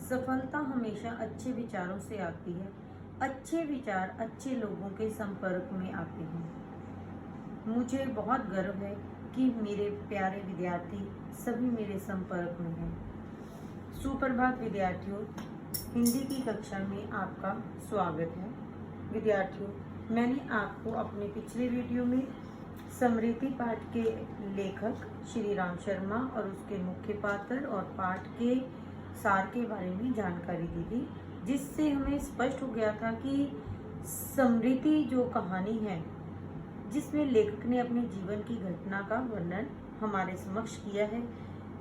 सफलता हमेशा अच्छे विचारों से आती है। अच्छे विचार अच्छे लोगों के संपर्क में आते हैं। मुझे बहुत गर्व है कि मेरे प्यारे विद्यार्थी सभी मेरे संपर्क में हैं। सुप्रभात विद्यार्थियों, हिंदी की कक्षा में आपका स्वागत है। विद्यार्थियों, मैंने आपको अपने पिछले वीडियो में समृद्धि पाठ के लेखक श्री राम शर्मा और उसके मुख्य पात्र और पाठ के सार के बारे में जानकारी दी थी, जिससे हमें स्पष्ट हो गया था कि समृद्धि जो कहानी है, जिसमें लेखक ने अपने जीवन की घटना का वर्णन हमारे समक्ष किया है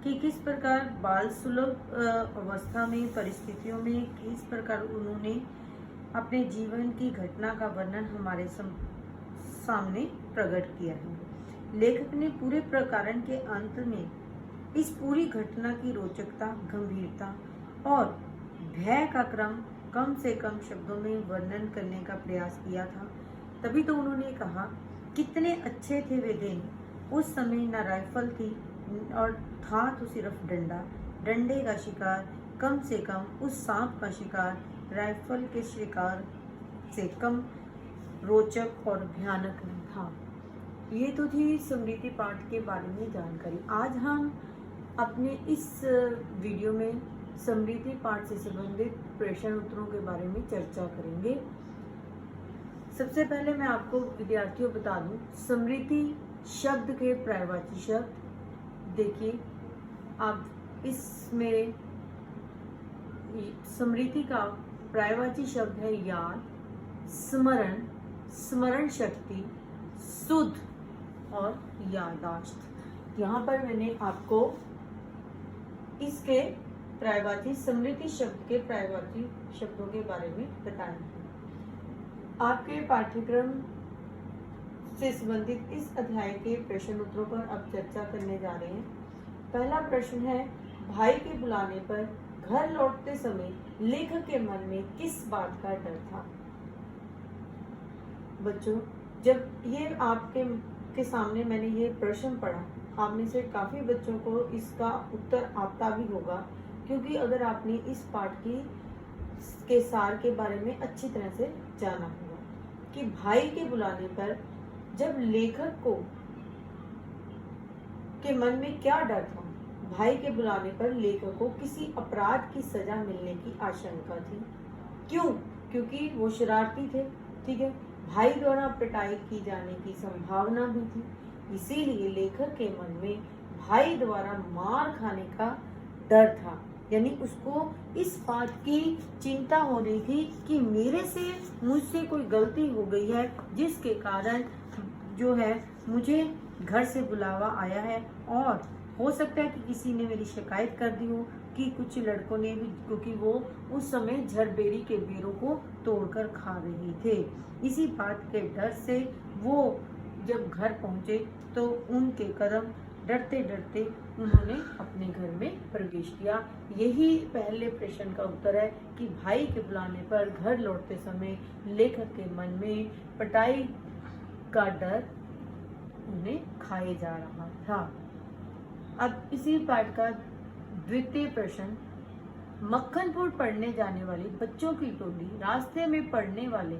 कि किस प्रकार बाल सुलभ अवस्था में परिस्थितियों में किस प्रकार उन्होंने अपने जीवन की घटना का वर्णन हमारे सामने प्रकट किया है। लेखक ने पूरे प्रकरण के अंत में इस पूरी घटना की रोचकता, गंभीरता और भय का क्रम कम से कम शब्दों में वर्णन करने का प्रयास किया था। तभी तो उन्होंने कहा, कितने अच्छे थे वे दिन। उस समय न राइफल थी और था तो सिर्फ डंडा, डंडे का शिकार कम से कम उस सांप का शिकार राइफल के शिकार से कम रोचक और भयानक नहीं था। ये तो थी समृद्धि पाठ के बारे में जानकारी। आज हम अपने इस वीडियो में समृद्धि पाठ से संबंधित प्रश्न उत्तरों के बारे में चर्चा करेंगे। सबसे पहले मैं आपको विद्यार्थियों बता दूं, समृद्धि शब्द के पर्यायवाची शब्द देखिए। आप इसमें समृद्धि का पर्यायवाची शब्द है याद, स्मरण, स्मरण शक्ति, सुध और याददाश्त। यहाँ पर मैंने आपको इसके पर्यायवाची समृद्धि शब्द के पर्यायवाची शब्दों के बारे में बताया है। आपके पाठ्यक्रम से संबंधित इस अध्याय के प्रश्न उत्तरों पर अब चर्चा करने जा रहे हैं। पहला प्रश्न है, भाई के बुलाने पर घर लौटते समय लेखक के मन में किस बात का डर था? बच्चों, जब ये आपके सामने मैंने ये प्रश्न पढ़ा, आप में से काफी बच्चों को इसका उत्तर आता भी होगा, क्योंकि अगर आपने इस पाठ के सार के बारे में अच्छी तरह से जाना होगा कि भाई के बुलाने पर जब लेखक के मन में क्या डर था। भाई के बुलाने पर लेखक को किसी अपराध की सजा मिलने की आशंका थी। क्यों? क्योंकि वो शरारती थे, ठीक है। भाई द्वारा पिटाई की जाने की संभावना भी थी, इसीलिए लेखक के मन में भाई द्वारा मार खाने का डर था। यानी उसको इस बात की चिंता हो रही थी कि मुझसे कोई गलती हो गई है, जिसके कारण जो है मुझे घर से बुलावा आया है, और हो सकता है कि किसी ने मेरी शिकायत कर दी हो कि कुछ लड़कों ने भी, क्योंकि वो उस समय झरबेरी के बेरों को तोड़कर खा रहे थे। इसी बात के डर से वो जब घर पहुंचे तो उनके कदम डरते डरते उन्होंने अपने घर में प्रवेश किया। यही पहले प्रश्न का उत्तर है कि भाई के बुलाने पर घर लौटते समय लेखक के मन में पिटाई का डर उन्हें खाए जा रहा था। अब इसी पाठ का द्वितीय प्रश्न, मक्खनपुर पढ़ने जाने वाली बच्चों की टोली रास्ते में पड़ने वाले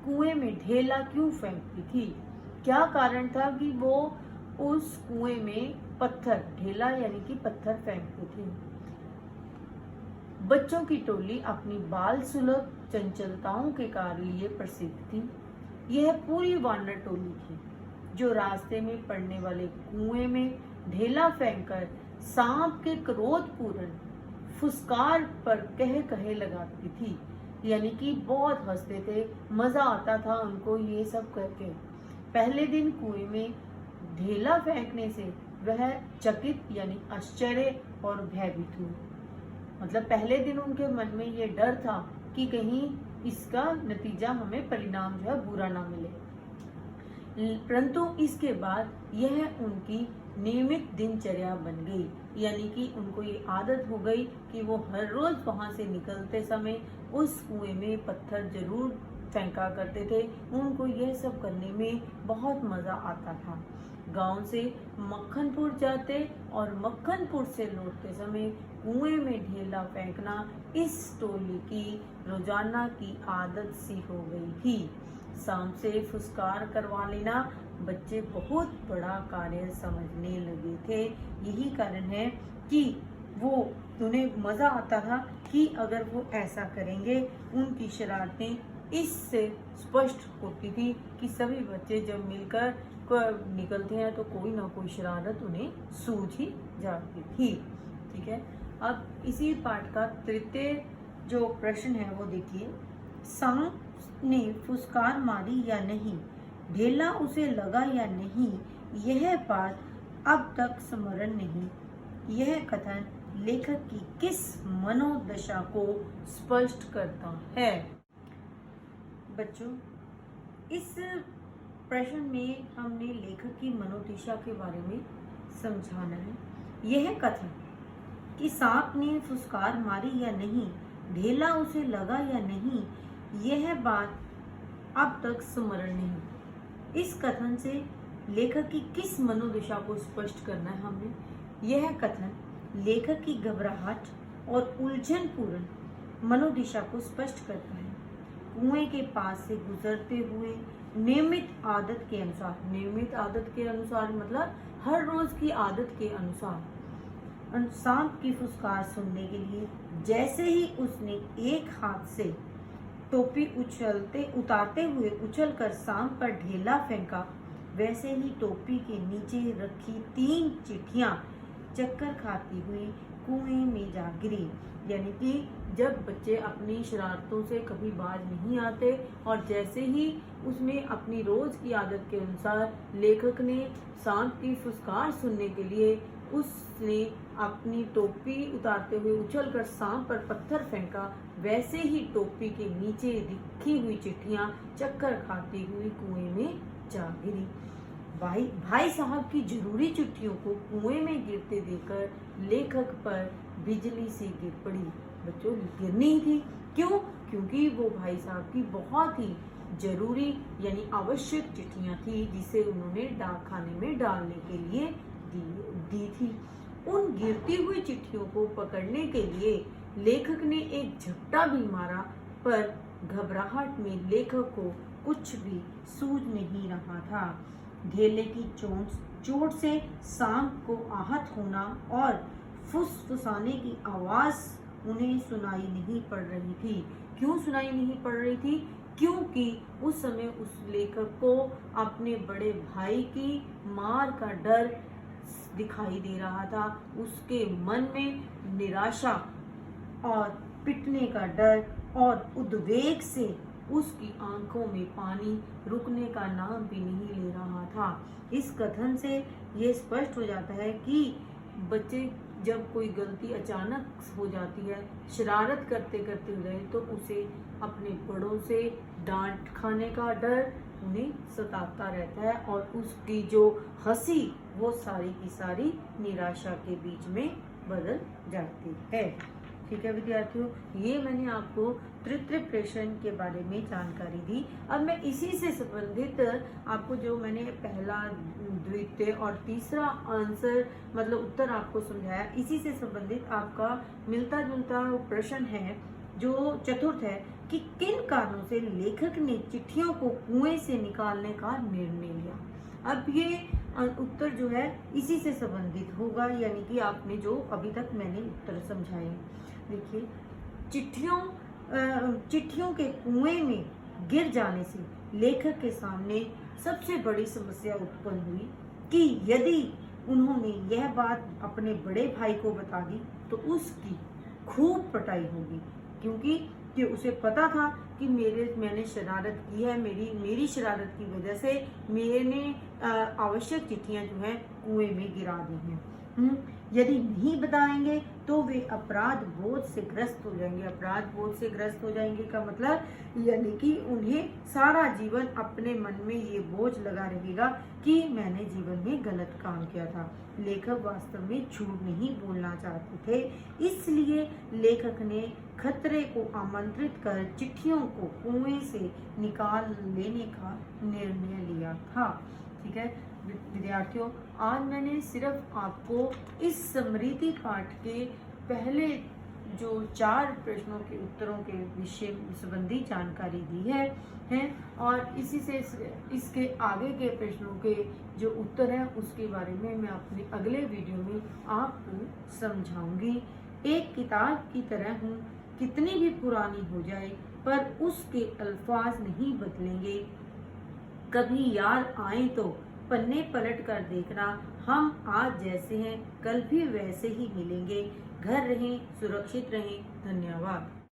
कुएं में ढेला क्यों फेंकती थी? क्या कारण था कि वो उस कुएं में पत्थर, ढेला यानी कि पत्थर फेंकती थी? बच्चों की टोली अपनी बाल सुलभ चंचलताओं के कार्य लिए प्रसिद्ध थी। यह पूरी वानर टोली थी जो रास्ते में पड़ने वाले कुएं में ढेला फेंककर सांप के क्रोधपूर्ण फुसकार पर कहे लगाती थी। यानी कि बहुत हंसते थे, मजा आता था उनको ये सब करके। पहले दिन कुएं में ढेला फेंकने से वह चकित यानी आश्चर्य और भयभीत हुए। मतलब पहले दिन उनके मन में ये डर था कि कहीं इसका नतीजा, हमें परिणाम जो है बुरा ना मिले। परंतु इसके बाद यह उनकी नियमित दिनचर्या बन गई। यानी कि उनको ये आदत हो गई कि वो हर रोज वहां से निकलते समय उस कुएं में पत्थर जरूर फेंका करते थे। उनको यह सब करने में बहुत मजा आता था। गांव से मक्खनपुर जाते और मक्खनपुर से लौटते समय कुएं में ढेला फेंकना इस टोली की रोजाना की आदत सी हो गई थी। शाम से फुसकार करवा लेना बच्चे बहुत बड़ा कार्य समझने लगे थे। यही कारण है कि वो उन्हें मजा आता था कि अगर वो ऐसा करेंगे उनकी शरारतें इससे स्पष्ट होती थी कि सभी बच्चे जब मिलकर निकलते हैं तो कोई ना कोई शरारत उन्हें सूझ ही जाती थी। ठीक है, अब इसी पाठ का तृतीय जो प्रश्न है वो देखिए, सांप ने फुसकार मारी या नहीं, ढेला उसे लगा या नहीं, यह बात अब तक स्मरण नहीं। यह कथन लेखक की किस मनोदशा को स्पष्ट करता है? बच्चों, इस प्रश्न में हमने लेखक की मनोदशा के बारे में समझाना है। यह कथन कि सांप ने फुसकार मारी या नहीं, ढेला उसे लगा या नहीं, यह बात अब तक स्मरण नहीं। इस कथन से लेखक की किस मनोदशा को स्पष्ट करना है हमने? यह कथन लेखक की घबराहट और उलझनपूर्ण मनोदशा को स्पष्ट करता है। कुएं के पास से गुजरते हुए नियमित आदत के अनुसार, नियमित आदत के अनुसार मतलब हर रोज की आदत के अनुसार, सांप की फुसकार सुनने के लिए जैसे ही उसने एक हाथ से टोपी उतारते हुए उछलकर सांप पर ढेला फेंका, वैसे ही टोपी के नीचे रखी 3 चिट्ठियां चक्कर खाती हुई कुएं में जा गिरी। यानी कि जब बच्चे अपनी शरारतों से कभी बाज नहीं आते और जैसे ही उसमें अपनी रोज की आदत के अनुसार लेखक ने सांप की फुसकार सुनने के लिए उसने अपनी टोपी उतारते हुए उछलकर सांप पर पत्थर फेंका, वैसे ही टोपी के नीचे रखी हुई चिट्ठियां चक्कर खाती हुई कुएं में जा गिरी। भाई साहब की जरूरी चिट्ठियों को कुएं में गिरते देखकर लेखक पर बिजली सी गिर पड़ी। बच्चों, गिरनी ही थी, क्यों? क्योंकि वो भाई साहब की बहुत ही जरूरी यानी आवश्यक चिट्ठियां थी जिसे उन्होंने डाकखाने में डालने के लिए दी थी। उन गिरती हुई चिट्ठियों को पकड़ने के लिए लेखक ने एक झपटा भी मारा, पर घबराहट में लेखक को कुछ भी सूझ नहीं रहा था। ढेले की चोट से सांप को आहत होना और फुसफुसाने की आवाज उन्हें सुनाई नहीं पड़ रही थी। क्यों सुनाई नहीं पड़ रही थी? क्योंकि उस समय उस लेखक को अपने बड़े भाई की मार का डर दिखाई दे रहा था। उसके मन में निराशा और पिटने का डर और उद्वेग से उसकी आंखों में पानी रुकने का नाम भी नहीं ले रहा था। इस कथन से ये स्पष्ट हो जाता है कि बच्चे जब कोई गलती अचानक हो जाती है, शरारत करते करते हुए, तो उसे अपने बड़ों से डांट खाने का डर उन्हें सताता रहता है और उसकी जो हंसी वो सारी की सारी निराशा के बीच में बदल जाती है। ठीक है विद्यार्थियों, ये मैंने आपको तृतीय प्रश्न के बारे में जानकारी दी। अब मैं इसी से संबंधित आपको जो मैंने पहला, द्वितीय और तीसरा आंसर मतलब उत्तर आपको समझाया, इसी से संबंधित आपका मिलता जुलता प्रश्न है जो चतुर्थ है कि किन कारणों से लेखक ने चिट्ठियों को कुएं से निकालने का निर्णय लिया। अब ये उत्तर जो है इसी से संबंधित होगा, यानी कि आपने जो अभी तक मैंने उत्तर समझाए। देखिए, चिट्ठियों के कुएं में गिर जाने से लेखक के सामने सबसे बड़ी समस्या उत्पन्न हुई कि यदि उन्होंने यह बात अपने बड़े भाई को बता दी तो उसकी खूब पिटाई होगी, क्योंकि उसे पता था कि मैंने शरारत की है, मेरी शरारत की वजह से मैंने आवश्यक चिट्ठियां जो है कुएं में गिरा दी हैं। यदि नहीं बताएंगे तो वे अपराध बोध से ग्रस्त हो जाएंगे। अपराध बोध से ग्रस्त हो जाएंगे का मतलब यानी कि उन्हें सारा जीवन अपने मन में ये बोझ लगा रहेगा कि मैंने जीवन में गलत काम किया था। लेखक वास्तव में झूठ नहीं बोलना चाहते थे, इसलिए लेखक ने खतरे को आमंत्रित कर चिट्ठियों को कुएं से निकाल लेने का निर्णय लिया था। ठीक है, विद्यार्थियों, आज मैंने सिर्फ आपको इस समृद्धि पाठ के पहले जो 4 प्रश्नों के उत्तरों के विषय संबंधी जानकारी दी है और इसी से इसके आगे के प्रश्नों के जो उत्तर हैं उसके बारे में मैं अपने अगले वीडियो में आपको समझाऊंगी। एक किताब की तरह हूँ, कितनी भी पुरानी हो जाए पर उसके अल्फाज नहीं बदलेंगे। कभी याद आए तो पन्ने पलट कर देखना, हम आज जैसे हैं कल भी वैसे ही मिलेंगे। घर रहें, सुरक्षित रहें। धन्यवाद।